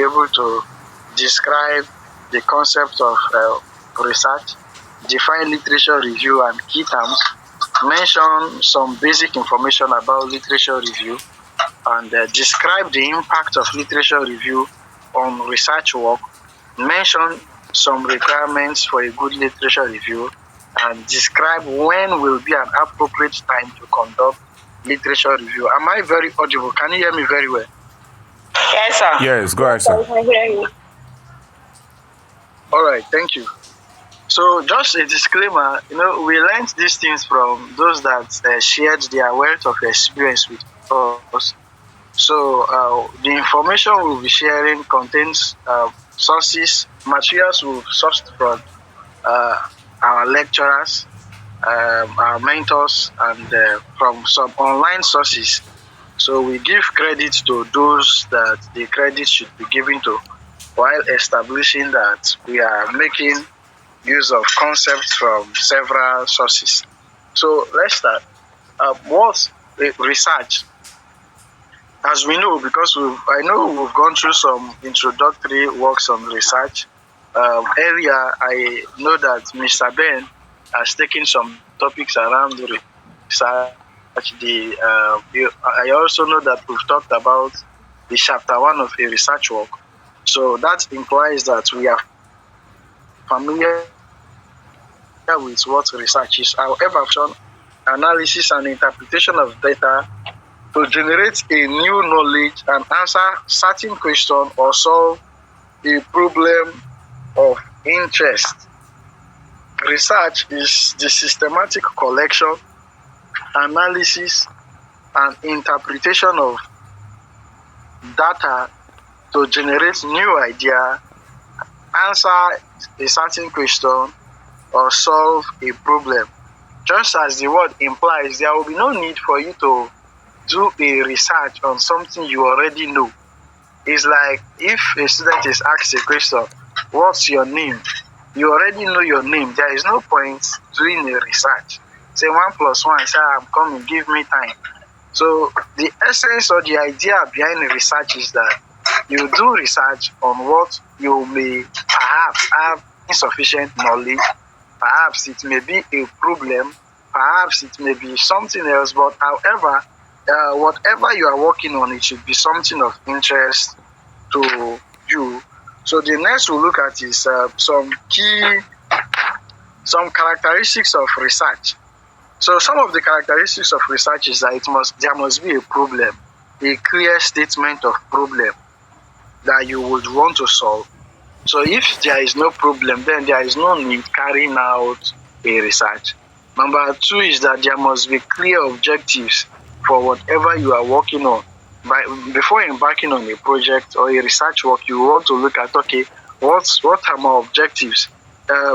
able to describe the concept of research, define literature review and key terms, mention some basic information about literature review, and describe the impact of literature review on research work, mention some requirements for a good literature review, and describe when will be an appropriate time to conduct literature review. Am I very audible? Can you hear me very well? Yes, sir. Yes, go ahead, sir. I can hear you. All right, thank you. So just a disclaimer, we learned these things from those that shared their wealth of experience with us. So the information we'll be sharing contains sources, materials we've sourced from our lecturers, our mentors, and from some online sources. So we give credit to those that the credit should be given to, while establishing that we are making use of concepts from several sources. So let's start. What's research? As we know, because I know we've gone through some introductory works on research. Earlier, I know that Mr. Ben has taken some topics around the research. I also know that we've talked about the chapter 1 of a research work. So that implies that we are familiar with what research is. However, analysis and interpretation of data to generate a new knowledge and answer certain questions or solve a problem of interest. Research is the systematic collection, analysis, and interpretation of data to generate new idea, answer a certain question, or solve a problem. Just as the word implies, there will be no need for you to do a research on something you already know. It's like if a student is asked a question, what's your name? You already know your name. There is no point doing a research. Say 1 + 1, say I'm coming, give me time. So the essence or the idea behind the research is that you do research on what you may perhaps have insufficient knowledge. Perhaps it may be a problem. Perhaps it may be something else. But however, whatever you are working on, it should be something of interest to you. So the next we'll look at is some characteristics of research. So some of the characteristics of research is that there must be a problem, a clear statement of problem that you would want to solve. So if there is no problem, then there is no need carrying out a research. Number 2 is that there must be clear objectives for whatever you are working on. Before embarking on a project or a research work, you want to look at, okay, what are my objectives?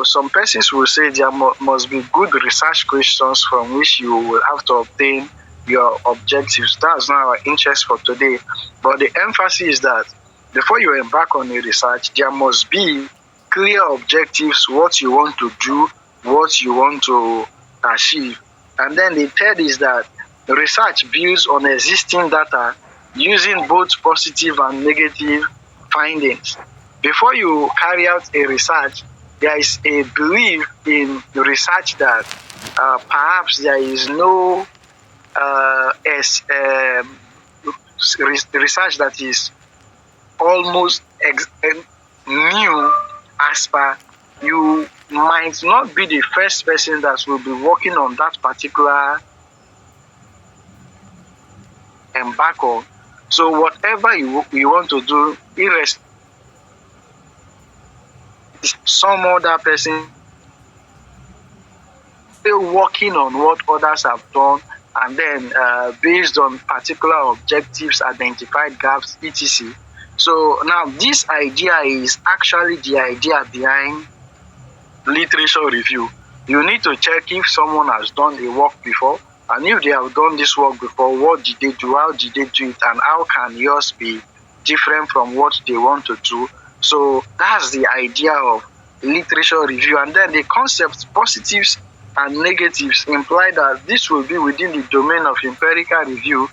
Some persons will say there must be good research questions from which you will have to obtain your objectives. That's not our interest for today. But the emphasis is that before you embark on a research, there must be clear objectives, what you want to do, what you want to achieve. And then the third is that the research builds on existing data using both positive and negative findings. Before you carry out a research, there is a belief in research that perhaps there is no research that is almost new as per you might not be the first person that will be working on that particular embark on. So whatever you want to do, some other person still working on what others have done, and then based on particular objectives, identified gaps, etc. So now this idea is actually the idea behind literature review. You need to check if someone has done a work before, and if they have done this work before, what did they do, how did they do it, and how can yours be different from what they want to do. So that's the idea of literature review. And then the concepts, positives and negatives, imply that this will be within the domain of empirical review,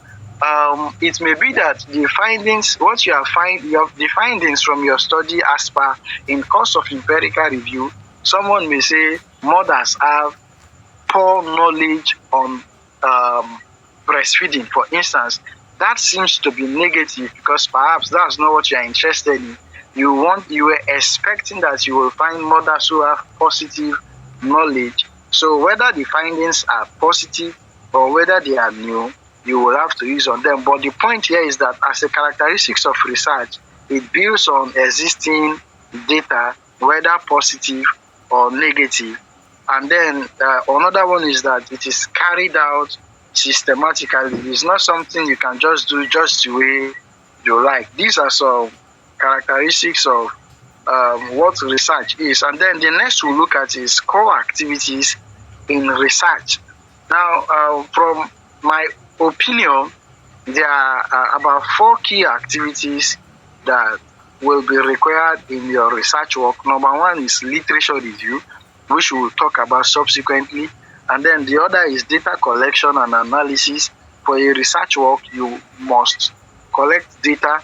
it may be that the findings, what the findings from your study as per in course of empirical review, someone may say mothers have poor knowledge on breastfeeding, for instance. That seems to be negative because perhaps that's not what you are interested in. You were expecting that you will find mothers who have positive knowledge. So whether the findings are positive or whether they are new, you will have to use on them. But the point here is that as a characteristics of research, it builds on existing data, whether positive or negative. And then another one is that it is carried out systematically. It's not something you can just do just the way you like. These are some characteristics of what research is. And then the next we'll look at is core activities in research. Now, from my opinion, there are about 4 key activities that will be required in your research work. Number 1 is literature review, which we will talk about subsequently. And then the other is data collection and analysis. For a research work, you must collect data,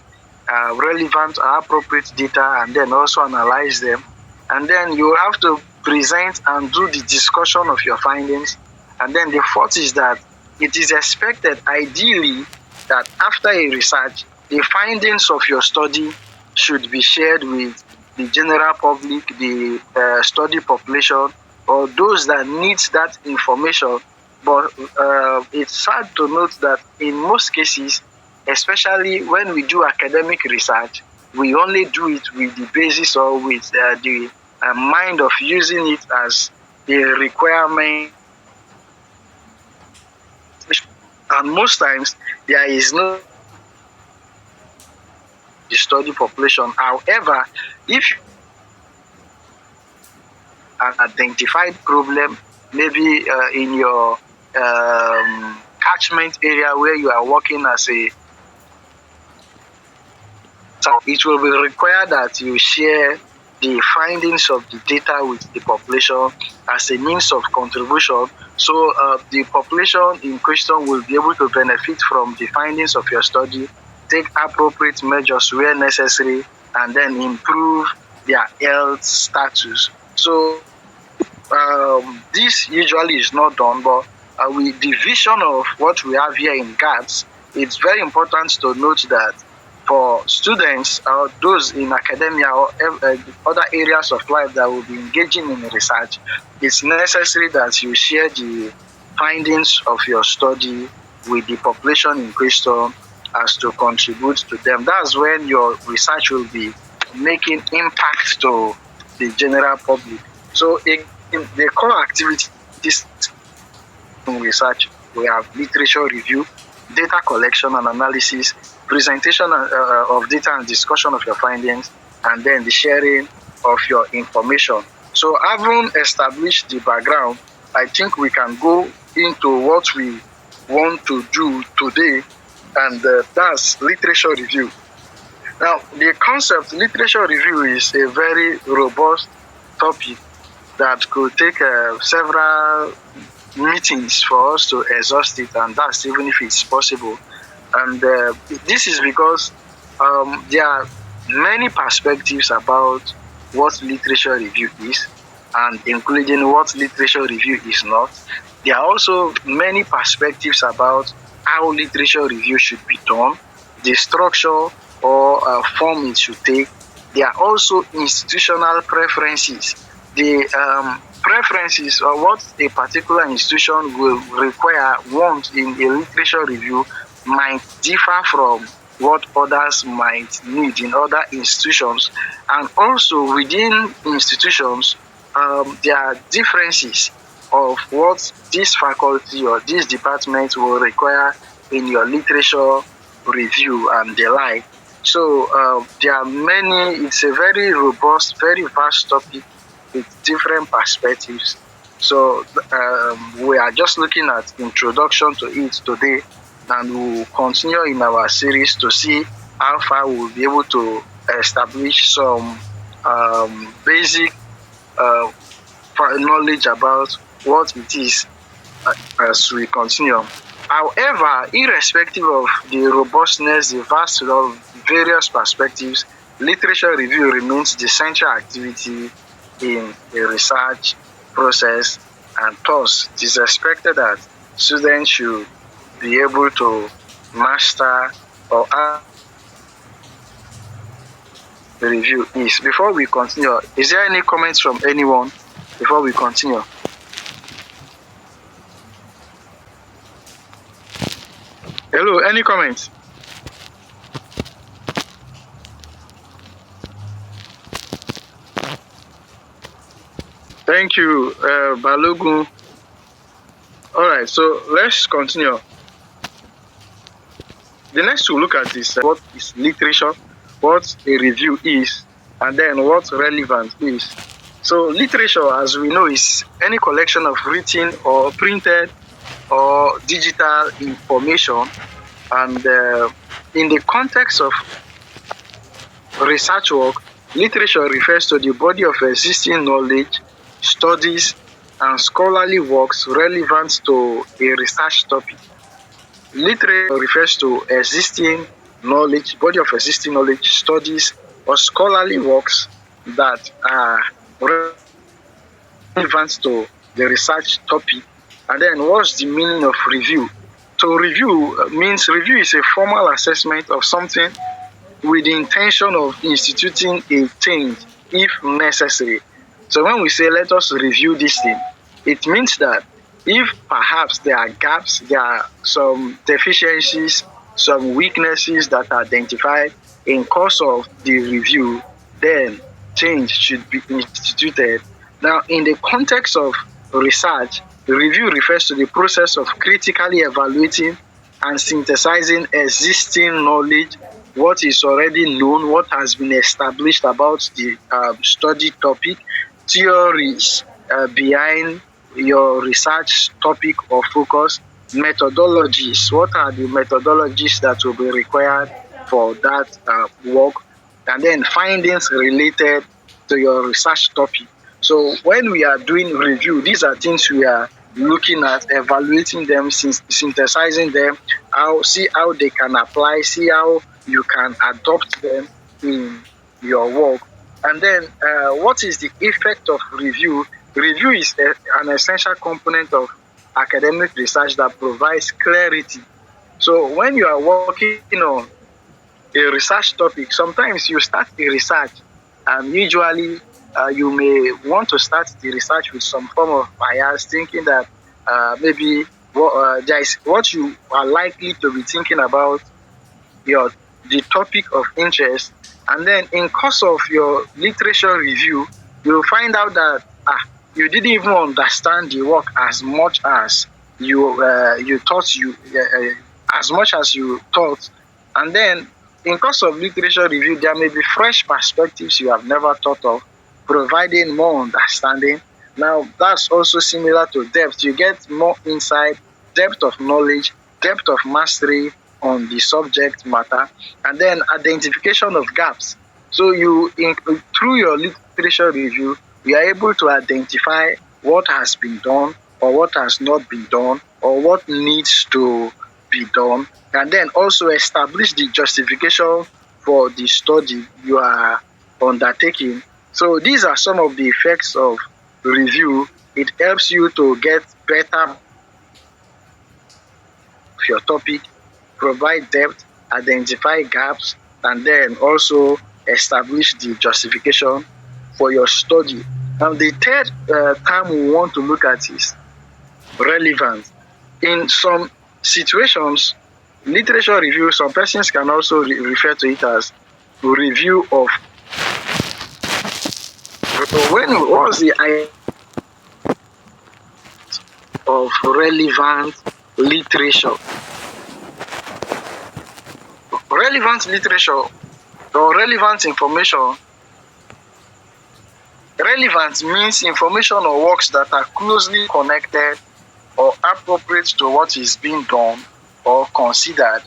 relevant or appropriate data, and then also analyze them. And then you have to present and do the discussion of your findings. And then the fourth is that it is expected, ideally, that after a research, the findings of your study should be shared with the general public, the study population, or those that need that information. But it's sad to note that in most cases, especially when we do academic research, we only do it with the basis or with the mind of using it as a requirement. And most times, there is no study population. However, if an identified problem, maybe in your catchment area where you are working as a, so it will be required that you share the findings of the data with the population as a means of contribution. So the population in question will be able to benefit from the findings of your study, take appropriate measures where necessary, and then improve their health status. So this usually is not done, but with the vision of what we have here in GATS, it's very important to note that for students or those in academia or other areas of life that will be engaging in research, it's necessary that you share the findings of your study with the population in question as to contribute to them. That's when your research will be making impact to the general public. So in the core activities in research, we have literature review, data collection and analysis, presentation of data and discussion of your findings, and then the sharing of your information. So having established the background, I think we can go into what we want to do today, and that's literature review. Now, the concept literature review is a very robust topic that could take several meetings for us to exhaust it, and that's even if it's possible. And this is because there are many perspectives about what literature review is, and including what literature review is not. There are also many perspectives about how literature review should be done, the structure or form it should take. There are also institutional preferences. The preferences or what a particular institution will require, want in a literature review might differ from what others might need in other institutions. And also within institutions, there are differences of what this faculty or this department will require in your literature review and the like. So there are many, it's a very robust, very vast topic with different perspectives. So we are just looking at introduction to it today, and we'll continue in our series to see how far we'll be able to establish some basic knowledge about what it is as we continue. However, irrespective of the robustness, the vast of various perspectives, literature review remains the central activity in the research process, and thus it is expected that students should be able to master or the review is. Before we continue, is there any comments from anyone before we continue? Hello, any comments? Thank you, Balogun. All right, so let's continue. The next we'll look at is what is literature, what a review is, and then what relevant is. So literature, as we know, is any collection of written or printed or digital information, and in the context of research work, literature refers to the body of existing knowledge, studies, and scholarly works relevant to a research topic. Literature refers to existing knowledge, body of existing knowledge, studies, or scholarly works that are relevant to the research topic. And then what's the meaning of review? To review means review is a formal assessment of something with the intention of instituting a change if necessary. So when we say let us review this thing, it means that if perhaps there are gaps, there are some deficiencies, some weaknesses that are identified in course of the review, then change should be instituted. Now, in the context of research, the review refers to the process of critically evaluating and synthesizing existing knowledge, what is already known, what has been established about the study topic, theories behind your research topic or focus, methodologies, what are the methodologies that will be required for that work, and then findings related to your research topic. So when we are doing review, these are things we are looking at, evaluating them, synthesizing them, see how they can apply, see how you can adopt them in your work. And then what is the effect of review? Review is an essential component of academic research that provides clarity. So when you are working on a research topic, sometimes you start the research, and usually you may want to start the research with some form of bias, thinking that maybe there is what you are likely to be thinking about the topic of interest, and then in course of your literature review, you'll find out that you didn't even understand the work as much as you thought as much as you thought, and then in course of literature review, there may be fresh perspectives you have never thought of, providing more understanding. Now, that's also similar to depth. You get more insight, depth of knowledge, depth of mastery on the subject matter, and then identification of gaps. So through your literature review, you are able to identify what has been done or what has not been done or what needs to be done, and then also establish the justification for the study you are undertaking. So these are some of the effects of review. It helps you to get better of your topic, provide depth, identify gaps, and then also establish the justification for your study. Now, the third term we want to look at is relevant. In some situations, literature review, some persons can also refer to it as review of. What was the idea of relevant literature? Relevant literature or relevant information. Relevant means information or works that are closely connected or appropriate to what is being done or considered.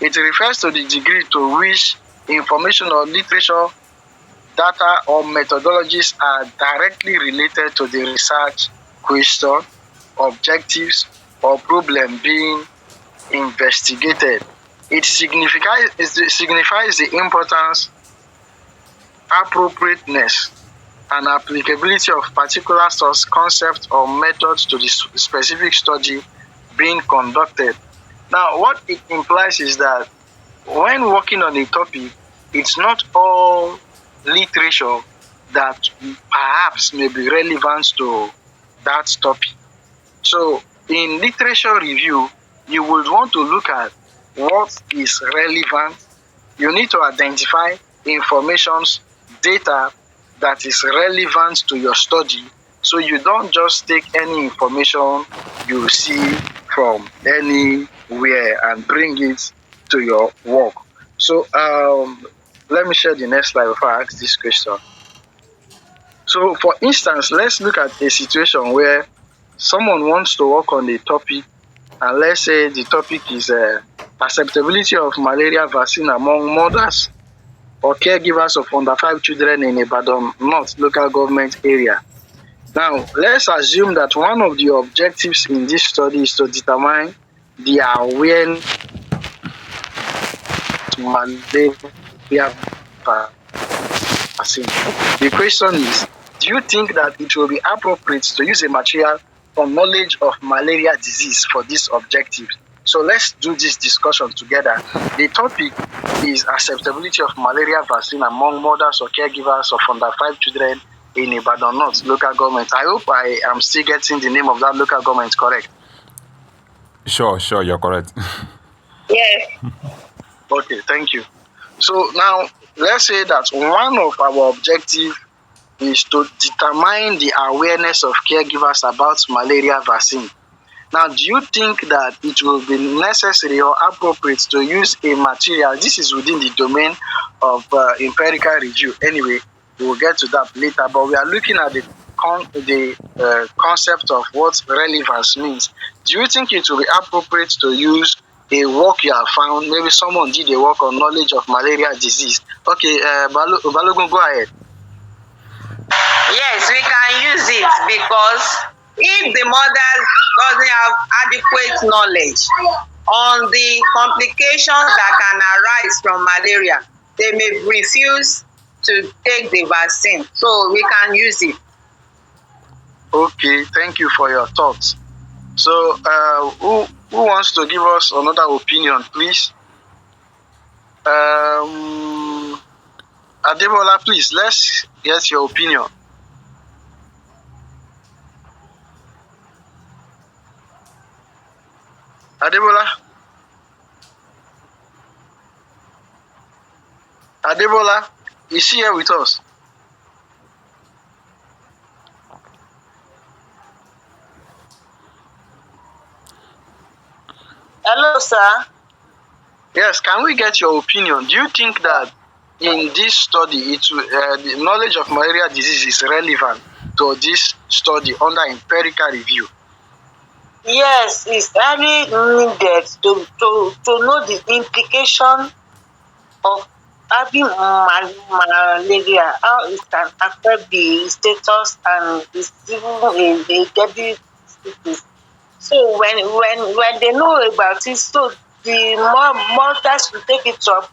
It refers to the degree to which information or literature, data, or methodologies are directly related to the research question, objectives, or problem being investigated. It signifies the importance, appropriateness, and applicability of particular source, concept, or methods to the specific study being conducted. Now, what it implies is that when working on a topic, it's not all literature that perhaps may be relevant to that topic. So, in literature review, you would want to look at what is relevant. You need to identify informations, data that is relevant to your study, so you don't just take any information you see from anywhere and bring it to your work. So let me share the next slide before I ask this question. So for instance, let's look at a situation where someone wants to work on a topic, and let's say the topic is acceptability of malaria vaccine among mothers or caregivers of under 5 children in Ibadan North local government area. Now, let's assume that one of the objectives in this study is to determine the awareness of malaria vaccine. The question is, do you think that it will be appropriate to use a material from knowledge of malaria disease for this objective? So let's do this discussion together. The topic is acceptability of malaria vaccine among mothers or caregivers of under 5 children in Ibadan North local government. I hope I am still getting the name of that local government correct. Sure, you're correct. Yes. Okay, thank you. So now let's say that one of our objectives is to determine the awareness of caregivers about malaria vaccine. Now, do you think that it will be necessary or appropriate to use a material? This is within the domain of empirical review. Anyway, we will get to that later, but we are looking at the concept of what relevance means. Do you think it will be appropriate to use a work you have found? Maybe someone did a work on knowledge of malaria disease. Okay, Balogun, go ahead. Yes, we can use it because if the mother doesn't have adequate knowledge on the complications that can arise from malaria, they may refuse to take the vaccine. So we can use it. Okay, thank you for your thoughts. So who wants to give us another opinion, please? Adebola, please, let's get your opinion. Adebola, is she here with us? Hello, sir. Yes, can we get your opinion? Do you think that in this study, the knowledge of malaria disease is relevant to this study under empirical review? Yes, it's highly needed to know the implication of having malaria, how it can affect the status and it's even a deadly sickness. So when they know about it, so the mothers will take it up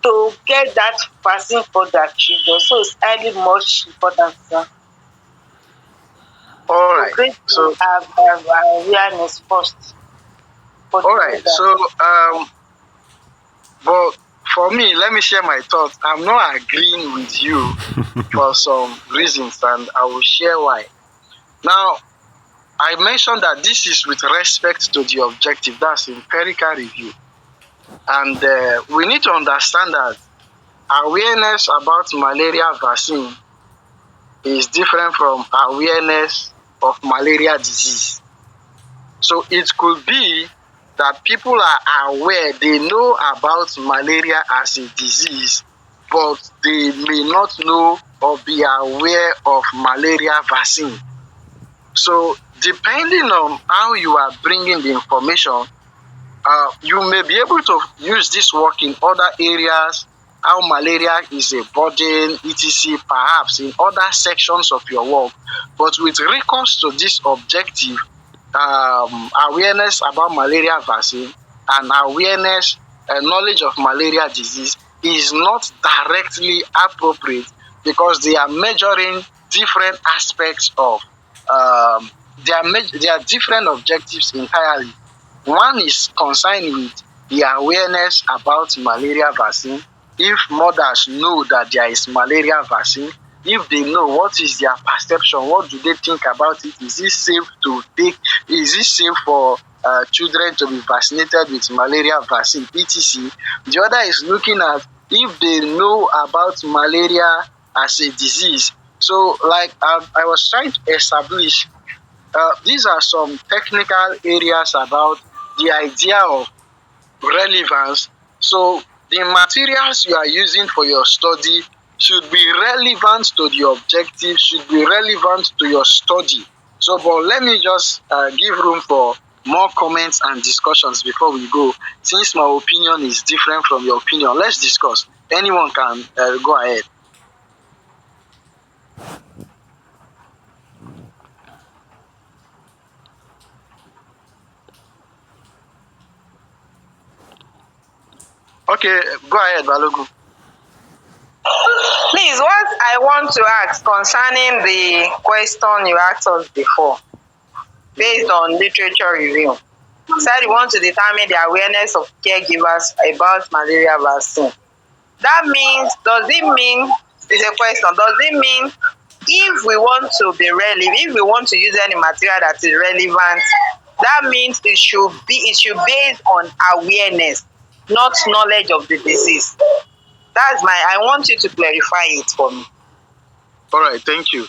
to get that vaccine for their children. So it's highly much important, sir. All right. So have awareness first. All right. So but for me, let me share my thoughts. I'm not agreeing with you for some reasons, and I will share why. Now, I mentioned that this is with respect to the objective, that's empirical review. And we need to understand that awareness about malaria vaccine is different from awareness of malaria disease. So it could be that people are aware, they know about malaria as a disease, but they may not know or be aware of malaria vaccine. So depending on how you are bringing the information, you may be able to use this work in other areas, how malaria is a burden, etc., perhaps in other sections of your work. But with recourse to this objective, awareness about malaria vaccine and awareness knowledge of malaria disease is not directly appropriate because they are measuring different aspects of they are different objectives entirely. One is concerned with the awareness about malaria vaccine. If mothers know that there is malaria vaccine, if they know, what is their perception, what do they think about it? Is it safe to take? Is it safe for children to be vaccinated with malaria vaccine, etc. The other is looking at if they know about malaria as a disease. So like I was trying to establish, these are some technical areas about the idea of relevance. So the materials you are using for your study should be relevant to the objective, should be relevant to your study. So, but let me just give room for more comments and discussions before we go. Since my opinion is different from your opinion, let's discuss. Anyone can go ahead. Okay, go ahead, Balogun. Please, what I want to ask concerning the question you asked us before, based on literature review, you said you want to determine the awareness of caregivers about malaria vaccine. That means, it's a question, does it mean if we want to be relevant, if we want to use any material that is relevant, that means it should based on awareness, not knowledge of the disease? I want you to clarify it for me. All right, thank you.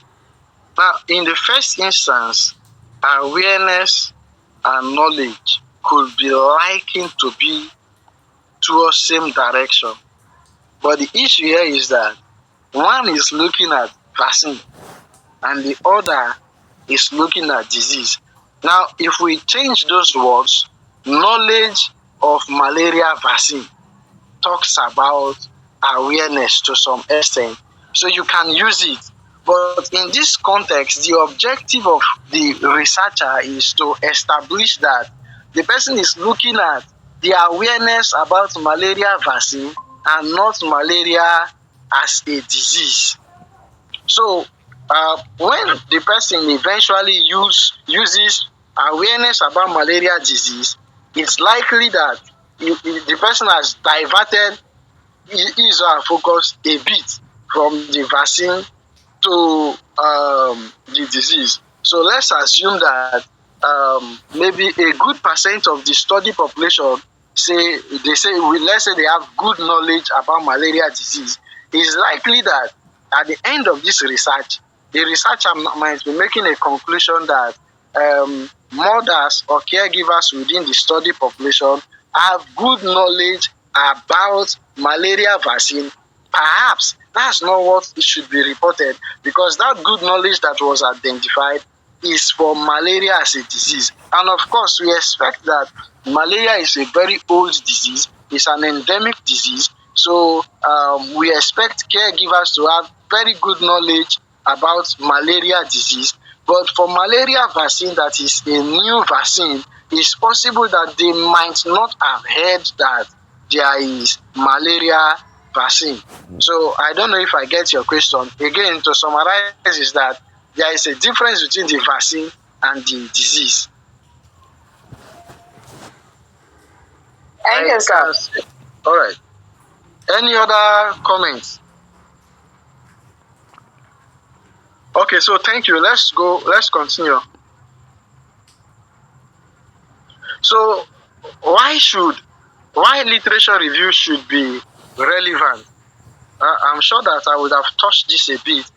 Now, in the first instance, awareness and knowledge could be likened to be towards same direction. But the issue here is that one is looking at vaccine and the other is looking at disease. Now, if we change those words, knowledge of malaria vaccine talks about awareness to some extent, so you can use it. But in this context, the objective of the researcher is to establish that the person is looking at the awareness about malaria vaccine and not malaria as a disease. So when the person eventually uses awareness about malaria disease, it's likely that the person has diverted his or her focus a bit from the vaccine to the disease. So let's assume that maybe a good percent of the study population let's say they have good knowledge about malaria disease. It's likely that at the end of this research, the researcher might be making a conclusion that mothers or caregivers within the study population have good knowledge about malaria vaccine. Perhaps that's not what should be reported, because that good knowledge that was identified is for malaria as a disease. And of course, we expect that malaria is a very old disease, it's an endemic disease. So we expect caregivers to have very good knowledge about malaria disease. But for malaria vaccine, that is a new vaccine, it's possible that they might not have heard that there is malaria vaccine. So I don't know if I get your question. Again, to summarize, is that there is a difference between the vaccine and the disease. Thank you, sir. All right. Any other comments? Okay, so thank you. Let's continue. So why literature review should be relevant? I'm sure that I would have touched this a bit.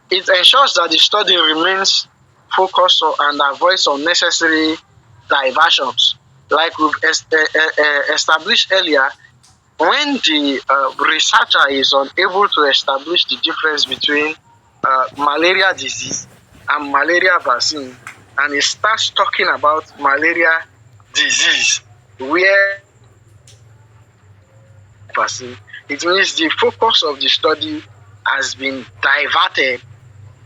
It ensures that the study remains focused and avoids unnecessary diversions. Like we've established earlier, when the researcher is unable to establish the difference between malaria disease and malaria vaccine, and he starts talking about malaria disease where vaccine, it means the focus of the study has been diverted,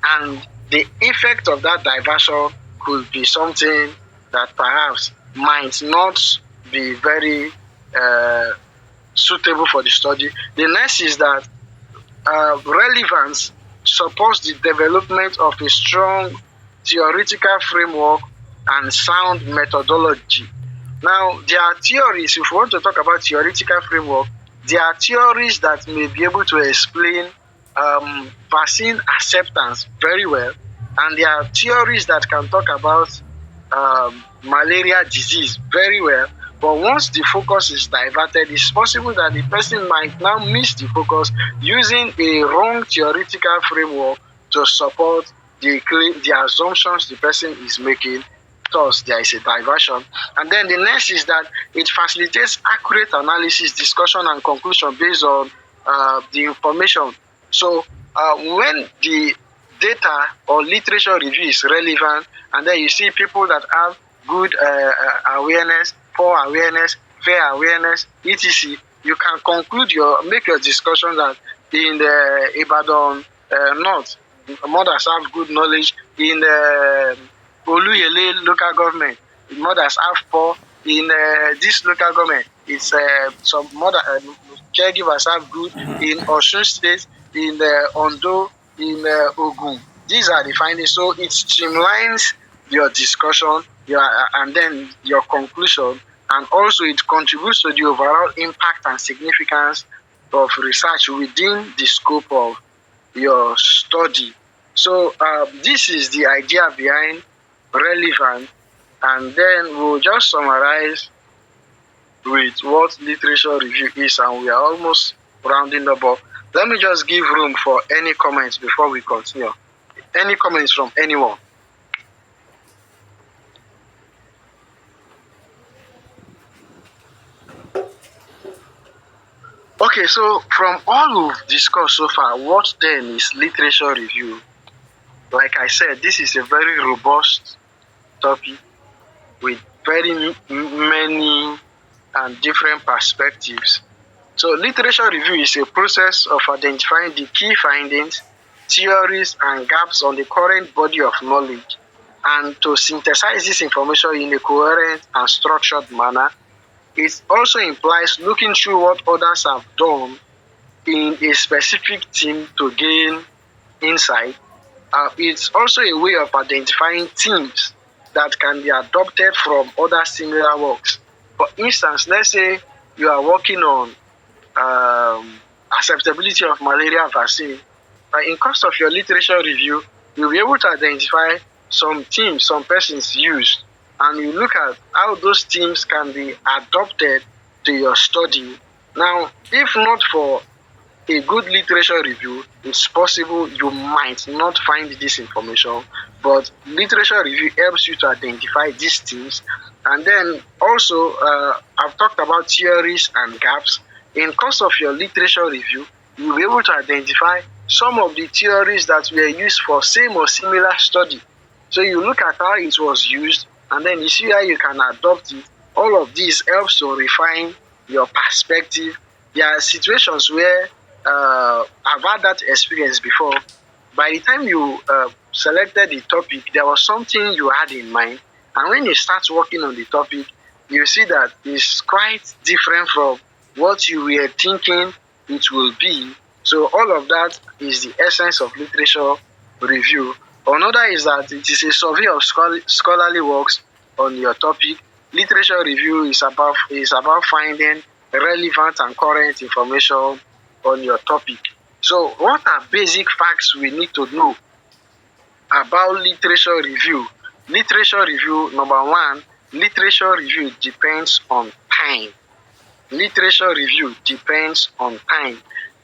and the effect of that diversion could be something that perhaps might not be very uh, suitable for the study. The next is that relevance supports the development of a strong theoretical framework and sound methodology. Now, there are theories, if we want to talk about theoretical framework, there are theories that may be able to explain vaccine acceptance very well, and there are theories that can talk about malaria disease very well. But once the focus is diverted, it's possible that the person might now miss the focus using a wrong theoretical framework to support the assumptions the person is making. Thus, there is a diversion. And then the next is that it facilitates accurate analysis, discussion, and conclusion based on the information. So, when the data or literature review is relevant, and then you see people that have good awareness, poor awareness, fair awareness, etc., you can make your discussion that in the Ibadan North, mothers have good knowledge. In the Oluyele local government, mothers have poor. In this local government, it's some caregivers have good. In Osun State, in Ondo, in Ogun, these are the findings. So it streamlines your discussion, and then your conclusion, and also it contributes to the overall impact and significance of research within the scope of your study. So this is the idea behind relevant, and then we'll just summarize with what literature review is, and we are almost rounding up. Let me just give room for any comments before we continue. Any comments from anyone? Okay, so from all we've discussed so far, what then is literature review? Like I said, this is a very robust topic with very many and different perspectives. So literature review is a process of identifying the key findings, theories, and gaps on the current body of knowledge, and to synthesize this information in a coherent and structured manner. It also implies looking through what others have done in a specific theme to gain insight. It's also a way of identifying themes that can be adopted from other similar works. For instance, let's say you are working on acceptability of malaria vaccine. In course of your literature review, you'll be able to identify some themes some persons used, and you look at how those themes can be adopted to your study. Now, if not for a good literature review, it's possible you might not find this information, but literature review helps you to identify these themes. And then also, I've talked about theories and gaps. In course of your literature review, you'll be able to identify some of the theories that were used for same or similar study. So you look at how it was used, and then you see how you can adopt it. All of this helps to refine your perspective. There are situations where I've had that experience before. By the time you selected the topic, there was something you had in mind, and when you start working on the topic, you see that it's quite different from what you were thinking it will be. So all of that is the essence of literature review. Another is that it is a survey of scholarly works on your topic. Literature review is about finding relevant and current information on your topic. So what are basic facts we need to know about literature review? Literature review, number one, literature review depends on time. Literature review depends on time.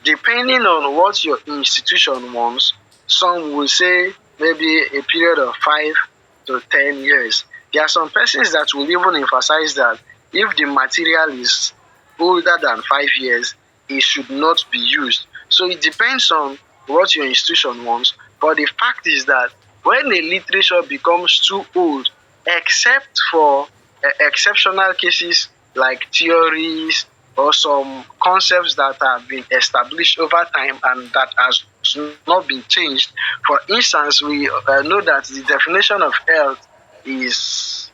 Depending on what your institution wants, some will say maybe a period of 5 to 10 years. There are some persons that will even emphasize that if the material is older than 5 years, it should not be used. So it depends on what your institution wants. But the fact is that when a literature becomes too old, except for exceptional cases like theories or some concepts that have been established over time and that has not been changed. For instance, we know that the definition of health is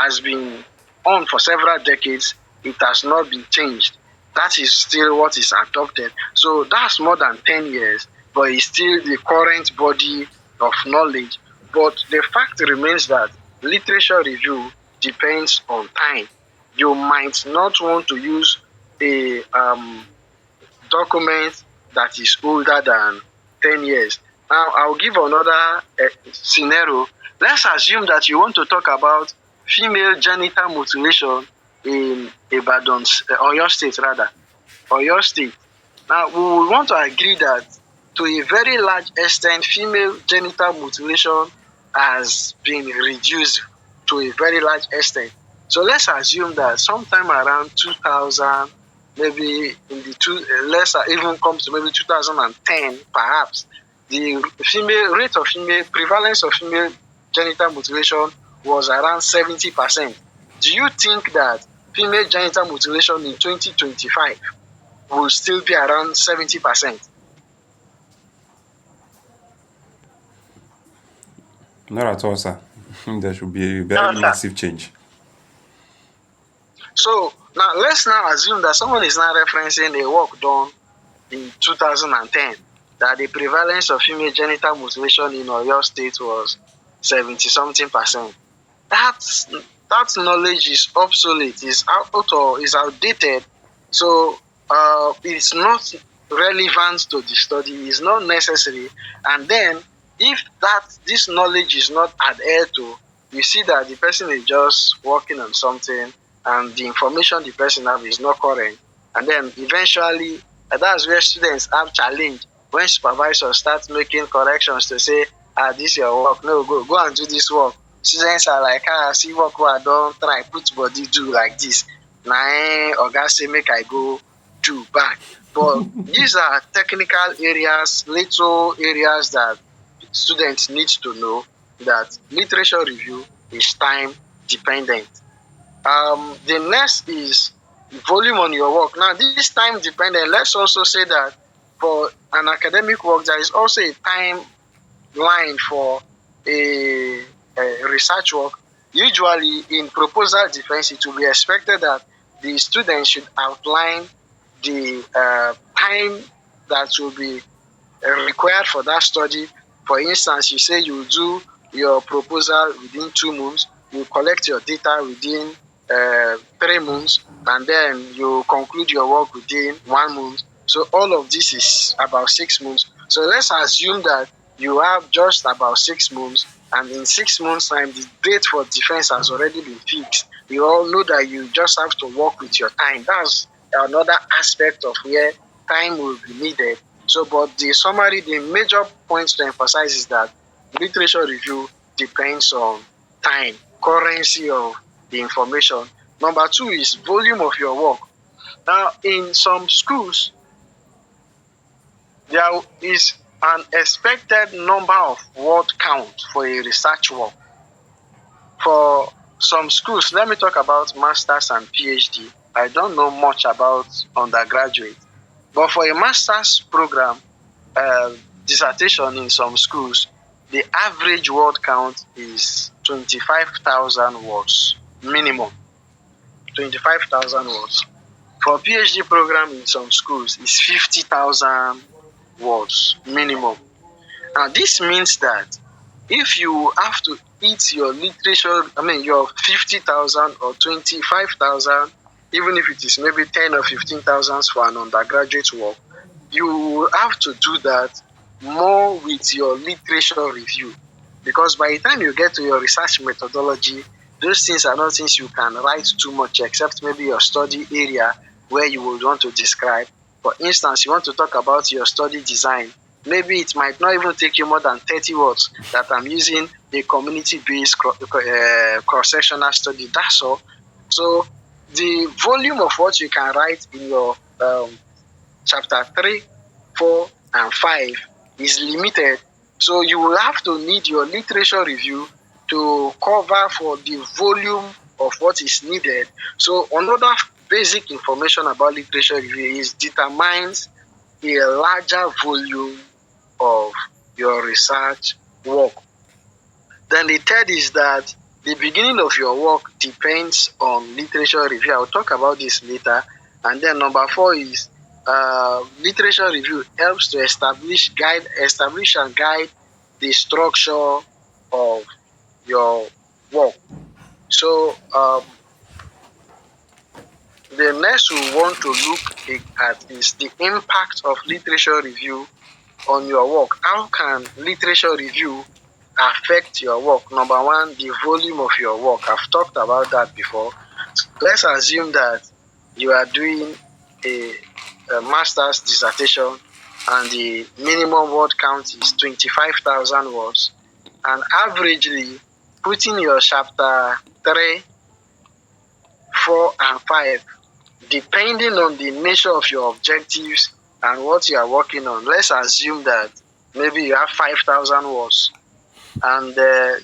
has been on for several decades. It has not been changed. That is still what is adopted. So that's more than 10 years, but it's still the current body of knowledge. But the fact remains that literature review depends on time. You might not want to use a document that is older than 10 years. Now, I'll give another scenario. Let's assume that you want to talk about female genital mutilation in Ibadan, Oyo State rather, Oyo State. Now, we will want to agree that to a very large extent, female genital mutilation has been reduced to a very large extent. So let's assume that sometime around 2000, maybe in the let's even come to maybe 2010, perhaps, the female rate of female prevalence of female genital mutilation was around 70%. Do you think that female genital mutilation in 2025 will still be around 70%? Not at all, sir. There should be a very massive change. So now let's now assume that someone is now referencing a work done in 2010 that the prevalence of female genital mutilation in Oyo State was 70-something%. That knowledge is obsolete, is out or is outdated. So it's not relevant to the study, it's not necessary. And then if this knowledge is not adhered to, you see that the person is just working on something and the information the person has is not current. And then eventually, that's where students have challenge when supervisors start making corrections to say, this is your work, no, go and do this work. Students are like, see work I don't try, put body, do like this. Nah, Oga say make I go do back. But these are technical areas, little areas that students need to know that literature review is time dependent. The next is volume on your work. Now, this time dependent, let's also say that for an academic work, there is also a timeline for a research work. Usually, in proposal defense, it will be expected that the student should outline the time that will be required for that study. For instance, you say you do your proposal within 2 months, you collect your data within 3 months, and then you conclude your work within 1 month. So all of this is about 6 months. So let's assume that you have just about 6 months, and in 6 months' time, the date for defense has already been fixed. You all know that you just have to work with your time. That's another aspect of where time will be needed. So, but the summary, the major points to emphasize is that literature review depends on time, currency of the information. Number 2 is volume of your work. Now, in some schools, there is an expected number of word count for a research work. For some schools, let me talk about masters and PhD. I don't know much about undergraduate, but for a master's program, dissertation in some schools, the average word count is 25,000 words minimum. 25,000 words. For PhD program in some schools, it's 50,000 words minimum. Now, this means that if you have to eat your literature, your 50,000 or 25,000, even if it is maybe 10 or 15,000 for an undergraduate work, you have to do that more with your literature review. Because by the time you get to your research methodology, those things are not things you can write too much, except maybe your study area where you would want to describe. For instance, you want to talk about your study design. Maybe it might not even take you more than 30 words that I'm using a community-based cross-sectional study. That's all. So the volume of what you can write in your chapter 3, 4, and 5 is limited. So you will have to need your literature review to cover for the volume of what is needed. So another basic information about literature review is determines a larger volume of your research work. Then the third is that the beginning of your work depends on literature review. I'll talk about this later. And then number 4 is literature review helps to establish and guide the structure of your work. So the next we want to look at is the impact of literature review on your work. How can literature review affect your work? Number 1, the volume of your work. I've talked about that before. So let's assume that you are doing a master's dissertation and the minimum word count is 25,000 words, and averagely putting your chapter 3, 4, and 5, depending on the nature of your objectives and what you are working on. Let's assume that maybe you have 5,000 words, and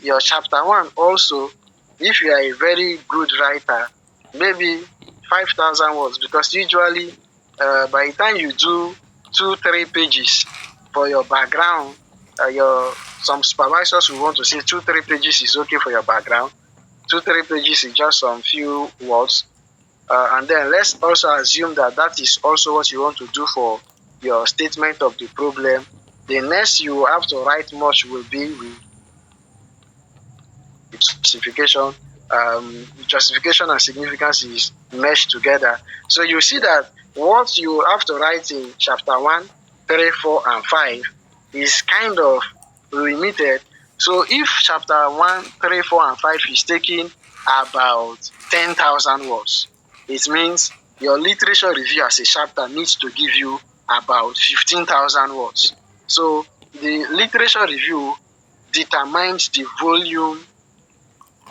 your chapter 1 also, if you are a very good writer, maybe 5,000 words, because usually by the time you do 2-3 pages for your background, some supervisors will want to say 2-3 pages is okay for your background. 2-3 pages is just some few words. And then let's also assume that that is also what you want to do for your statement of the problem. The next you have to write much will be with justification. Justification and significance is meshed together. So you see that what you have to write in chapter 1, 3, 4, and 5 is kind of limited. So if chapter 1, 3, 4, and 5 is taking about 10,000 words, it means your literature review as a chapter needs to give you about 15,000 words. So the literature review determines the volume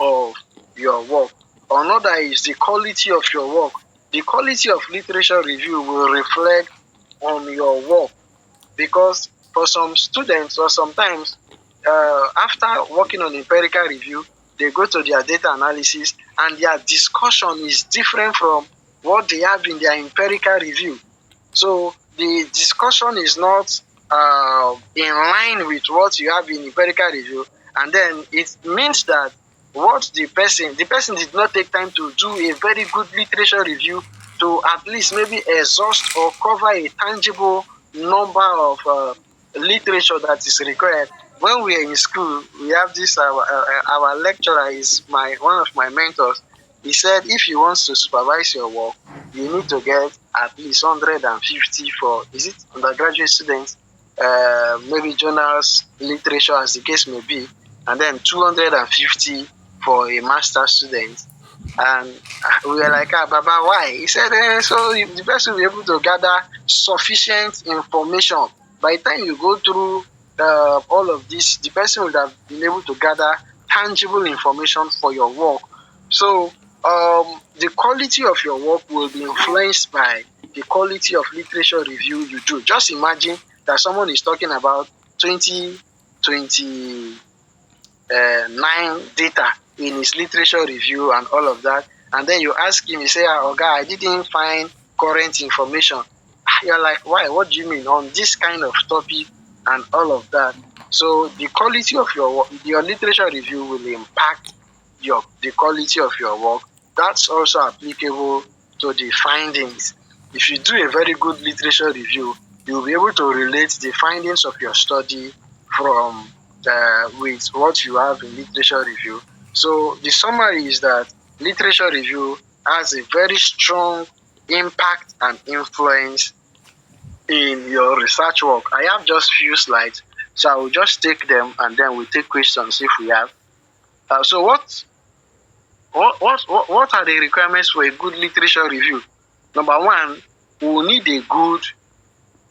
of your work. Another is the quality of your work. The quality of literature review will reflect on your work, because for some students, or sometimes after working on empirical review, they go to their data analysis and their discussion is different from what they have in their empirical review. So the discussion is not in line with what you have in empirical review, and then it means that what the person did not take time to do a very good literature review to at least maybe exhaust or cover a tangible number of literature that is required. When we are in school, we have this, our lecturer is one of my mentors. He said if you want to supervise your work, you need to get at least 150 for, is it undergraduate students, maybe journals, literature as the case may be, and then 250 for a master student. And we were like, Baba, why? He said, so the person will be able to gather sufficient information. By the time you go through all of this, the person would have been able to gather tangible information for your work. So the quality of your work will be influenced by the quality of literature review you do. Just imagine that someone is talking about 2029 data in his literature review and all of that, and then you ask him, you say, Oga, I didn't find current information. You're like, why? What do you mean on this kind of topic and all of that? So the quality of your literature review will impact the quality of your work. That's also applicable to the findings. If you do a very good literature review, you'll be able to relate the findings of your study from with what you have in literature review. So the summary is that literature review has a very strong impact and influence in your research work. I have just few slides, so I will just take them and then we'll take questions if we have. So what are the requirements for a good literature review? Number 1, we will need a good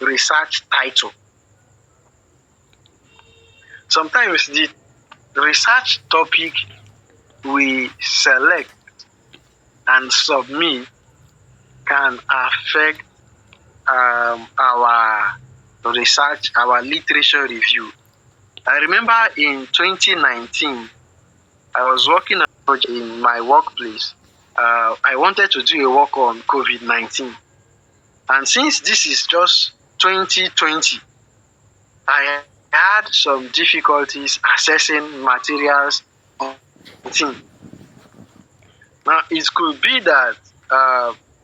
research title. Sometimes the research topic we select and submit can affect our research, our literature review. I remember in 2019, I was working in my workplace. I wanted to do a work on COVID-19. And since this is just 2020, I had some difficulties accessing materials on the team. Now, it could be that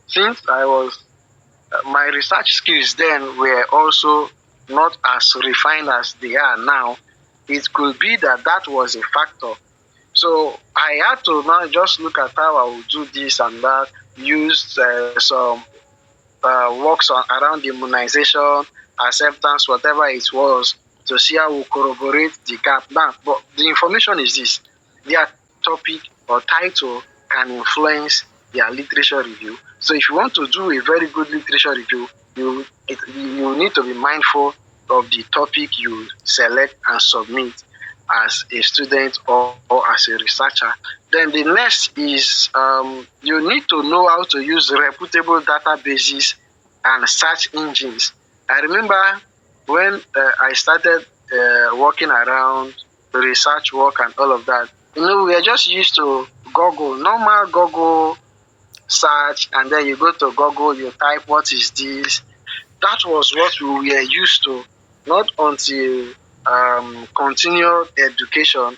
since I was, my research skills then were also not as refined as they are now. It could be that that was a factor. So I had to now just look at how I would do this and that, use some works on around immunization, acceptance, whatever it was, to see how we corroborate the gap. Now, but the information is this: their topic or title can influence their literature review. So if you want to do a very good literature review, you need to be mindful of the topic you select and submit as a student or as a researcher. Then the next is you need to know how to use reputable databases and search engines. I remember when I started working around research work and all of that, we are just used to Google, normal Google search, and then you go to Google, you type, what is this? That was what we were used to, not until continued education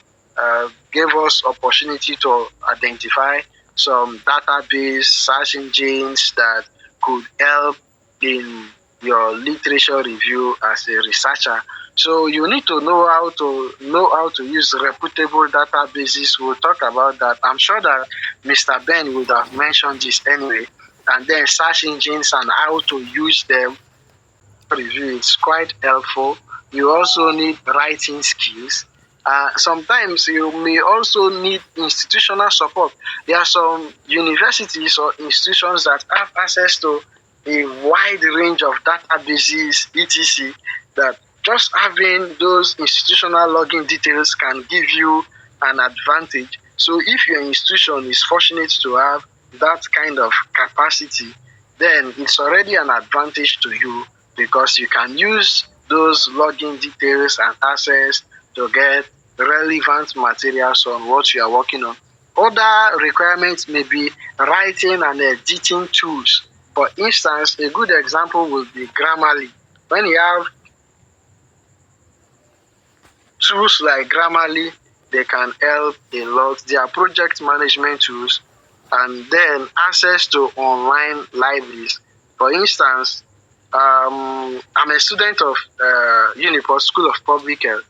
gave us opportunity to identify some database search engines that could help in your literature review as a researcher. So you need to know how to use reputable databases. We'll talk about that. I'm sure that Mr. Ben would have mentioned this anyway. And then search engines and how to use them. Review is quite helpful. You also need writing skills. Sometimes you may also need institutional support. There are some universities or institutions that have access to a wide range of databases, etc., that just having those institutional login details can give you an advantage. So if your institution is fortunate to have that kind of capacity, then it's already an advantage to you, because you can use those login details and access to get relevant materials on what you are working on. Other requirements may be writing and editing tools. For instance, a good example would be Grammarly. When you have tools like Grammarly, they can help a lot. They are project management tools, and then access to online libraries. For instance, I'm a student of Uniport School of Public Health,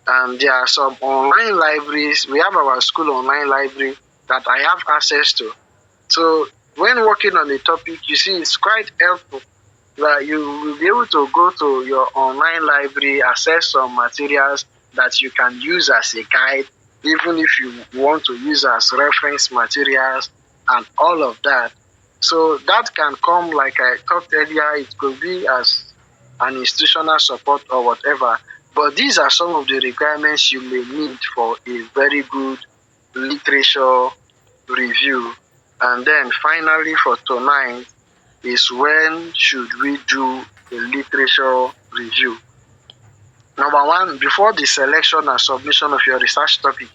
and there are some online libraries. We have our school online library that I have access to. So when working on a topic, you see, it's quite helpful that you will be able to go to your online library, access some materials that you can use as a guide, even if you want to use as reference materials and all of that. So that can come, like I talked earlier, it could be as an institutional support or whatever. But these are some of the requirements you may need for a very good literature review. And then finally for tonight is, when should we do a literature review? Number one, before the selection and submission of your research topic.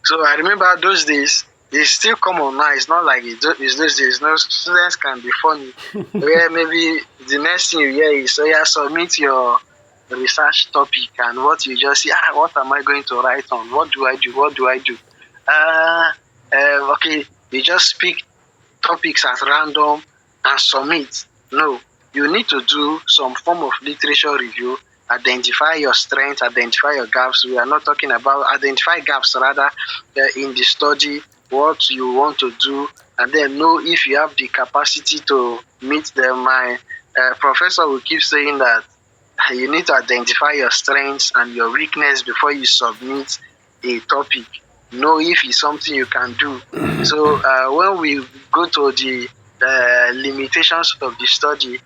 So I remember those days, it's still common now. It's not like it's those days. No, students can be funny. Where maybe the next thing you hear is, so yeah, submit your research topic, and what you just see, what am I going to write on? What do I do? What do I do? Okay, you just pick topics at random and submit. No, you need to do some form of literature review, identify your strengths, identify your gaps. We are not talking about identify gaps, rather, in the study, what you want to do, and then know if you have the capacity to meet them. My professor will keep saying that you need to identify your strengths and your weakness before you submit a topic. Know if it's something you can do. So when we go to the limitations of the study,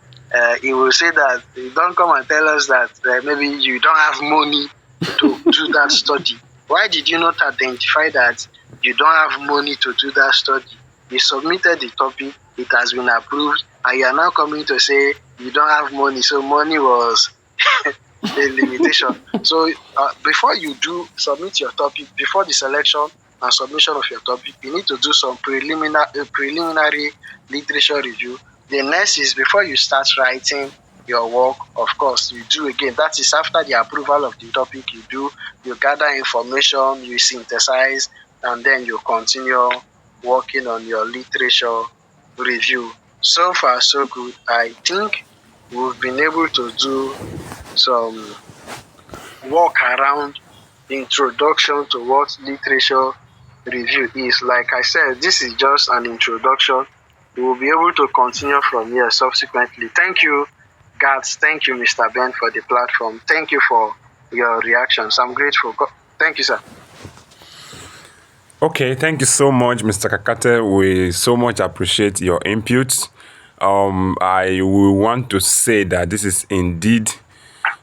he will say that, don't come and tell us that maybe you don't have money to do that study. Why did you not identify that you don't have money to do that study? You submitted the topic, it has been approved, and you are now coming to say you don't have money. So money was a limitation. So before you submit your topic, before the selection and submission of your topic, you need to do some preliminary literature review. The next is, before you start writing your work, of course, you do again. That is after the approval of the topic. You gather information, you synthesize, and then you continue working on your literature review. So far, so good. I think we've been able to do some work around introduction to what literature review is. Like I said, this is just an introduction. We will be able to continue from here subsequently. Thank you, Gats. Thank you, Mr. Ben, for the platform. Thank you for your reactions. I'm grateful. Thank you, sir. Okay, thank you so much, Mr. Kakate. We so much appreciate your input. I will want to say that this is indeed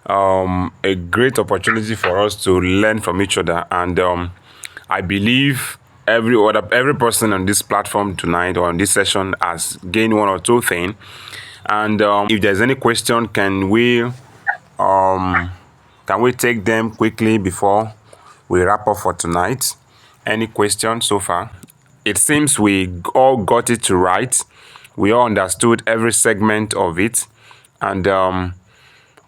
a great opportunity for us to learn from each other, and I believe every person on this platform tonight or on this session has gained one or two things. And if there's any question, can we take them quickly before we wrap up for tonight? Any questions so far? It seems we all got it right. We all understood every segment of it. And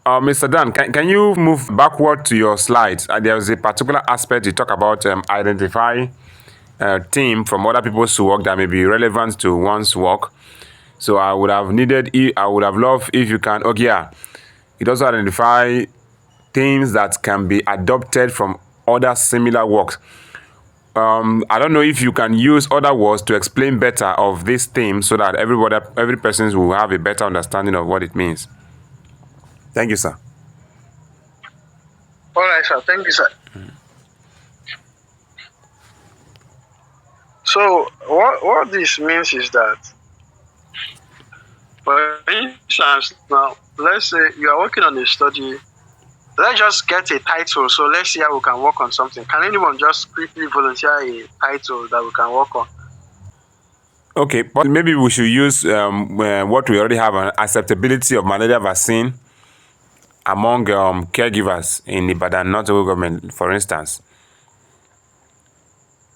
Mr. Dan, can you move backward to your slides? There's a particular aspect you talk about identify theme from other people's work that may be relevant to one's work. So I would have loved if you can, okay, yeah. It also identify themes that can be adopted from other similar works. I don't know if you can use other words to explain better of this theme so that every person will have a better understanding of what it means. Thank you, sir. All right, sir. Thank you, sir. So what this means is that, for instance, now let's say you are working on a study. Let's just get a title. So let's see how we can work on something. Can anyone just quickly volunteer a title that we can work on? Okay, but maybe we should use what we already have, an acceptability of malaria vaccine among caregivers in Ibadan North Local Government, for instance.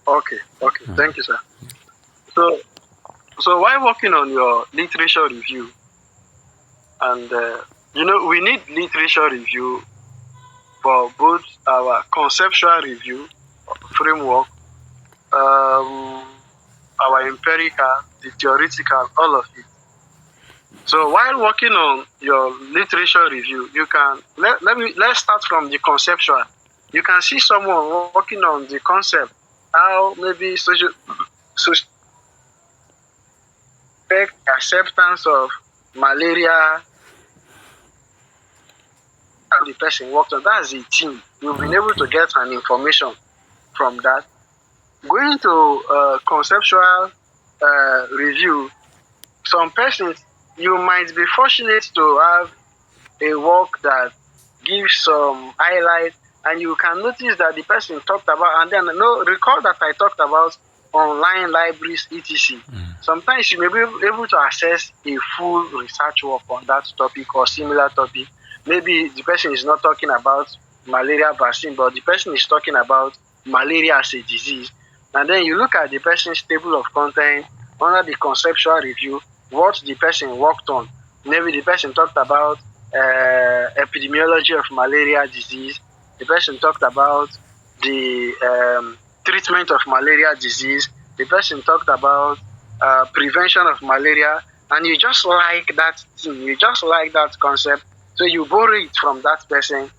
Okay. Thank you, sir. So while working on your literature review, and we need literature review for both our conceptual review framework, our empirical, the theoretical, all of it. So while working on your literature review, you can let's start from the conceptual. You can see someone working on the concept, how maybe social acceptance of malaria, and the person worked on. That's the team. You've been able to get an information from that. Going to conceptual review, some persons, you might be fortunate to have a work that gives some highlight, and you can notice that the person talked about, and then recall that I talked about online libraries, etc. Sometimes you may be able to access a full research work on that topic or similar topic. Maybe the person is not talking about malaria vaccine, but the person is talking about malaria as a disease. And then you look at the person's table of content under the conceptual review, what the person worked on. Maybe the person talked about epidemiology of malaria disease. The person talked about the treatment of malaria disease. The person talked about prevention of malaria. And you just like that thing, you just like that concept. So you borrow it from that person.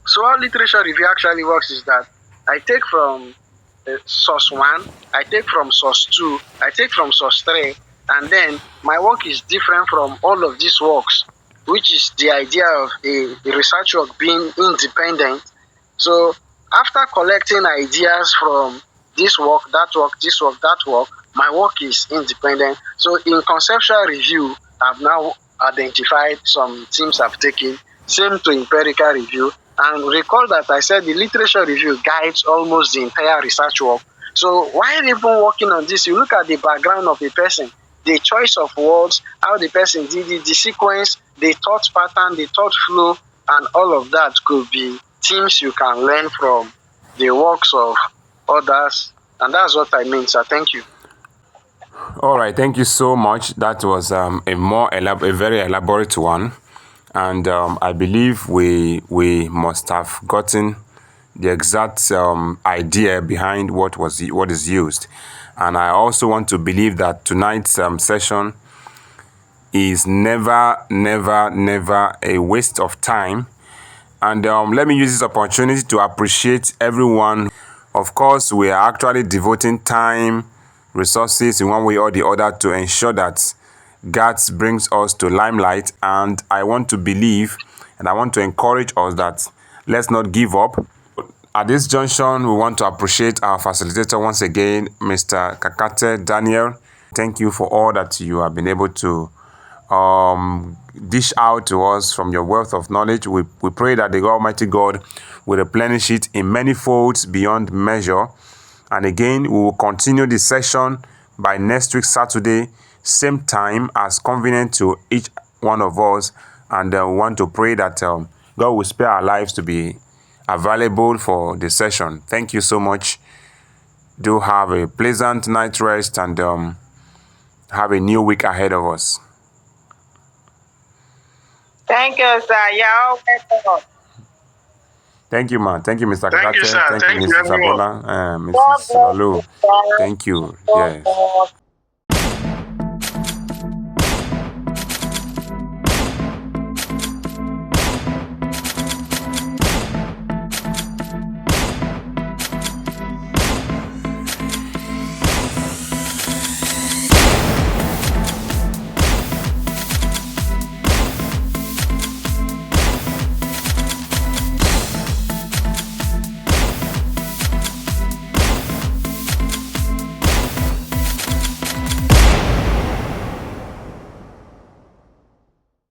So how literature review actually works is that I take from source 1, I take from source 2, I take from source 3, and then my work is different from all of these works, which is the idea of a research work being independent. So after collecting ideas from this work, that work, this work, that work, my work is independent. So in conceptual review, I've now identified some themes I've taken, same to empirical review. And recall that I said the literature review guides almost the entire research work. So while even working on this, you look at the background of a person, the choice of words, how the person did it, the sequence, the thought pattern, the thought flow, and all of that could be themes you can learn from the works of others. And that's what I mean, sir. Thank you. All right, thank you so much. That was a very elaborate one, and I believe we must have gotten the exact idea behind what is used. And I also want to believe that tonight's session is never a waste of time. And let me use this opportunity to appreciate everyone. Of course, we are actually devoting time, resources in one way or the other to ensure that God brings us to limelight. And I want to believe and I want to encourage us that let's not give up. At this junction, we want to appreciate our facilitator once again, Mr. Kakate Daniel. Thank you for all that you have been able to dish out to us from your wealth of knowledge. We pray that the Almighty God will replenish it in many folds beyond measure. And again, we will continue this session by next week, Saturday, same time as convenient to each one of us. And we want to pray that God will spare our lives to be available for the session. Thank you so much. Do have a pleasant night rest and have a new week ahead of us. Thank you, sir. You're welcome. Thank you, man. Thank you, Mr. Thank you, Kakate. sir. Thank Thank you, you, Mrs. everyone. Sabola, Mrs. Salu. Thank you. Yes.